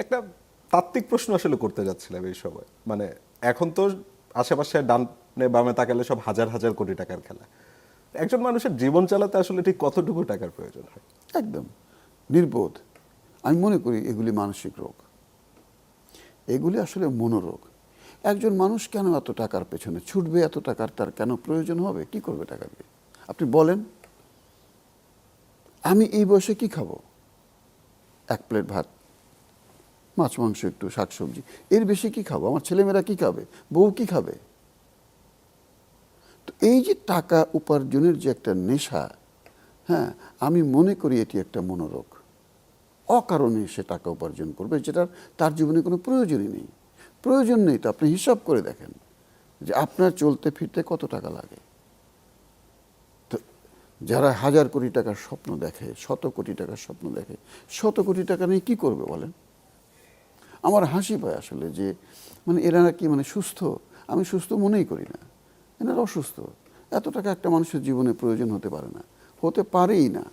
একটা তাত্ত্বিক প্রশ্ন আসলে করতে যাচ্ছিলাম এই সময়, মানে এখন তো আশেপাশে ডানে বামে তাকালে সব হাজার হাজার কোটি টাকার খেলা। একজন মানুষের জীবন চালাতে আসলে ঠিক কতটুকু টাকার প্রয়োজন হয়? একদম নির্বোধ। আমি মনে করি এগুলি মানসিক রোগ, এগুলি আসলে মনোরোগ। একজন মানুষ কেন এত টাকার পেছনে ছুটবে, এত টাকার তার কেন প্রয়োজন হবে, কি করবে টাকা দিয়ে? আপনি বলেন। আমি এই বয়সে কি খাবো? এক প্লেট ভাত, মাছ মাংস, একটু শাকসবজি, এর বেশি কি খাবো? আমার ছেলেমেয়েরা কি খাবে? বউ কি খাবে? তো এই যে টাকা উপার্জনের যে একটা নেশা, হ্যাঁ, আমি মনে করি এটি একটা মনোরোগ। অকারণে সে টাকা উপার্জন করবে, যেটার তার জীবনে কোনো প্রয়োজনই নেই। প্রয়োজন নেই তো আপনি হিসাব করে দেখেন যে আপনার চলতে ফিরতে কত টাকা লাগে। তো যারা হাজার কোটি টাকার স্বপ্ন দেখে, শত কোটি টাকার স্বপ্ন দেখে, শত কোটি টাকা নিয়ে কী করবে বলেন? আমার হাসি পায় আসলে যে মানে এরা কি মানে সুস্থ? আমি সুস্থ মনেই করি না, এনারা অসুস্থ। এত টাকা একটা মানুষের জীবনে প্রয়োজন হতে পারে না, হতে পারেই না।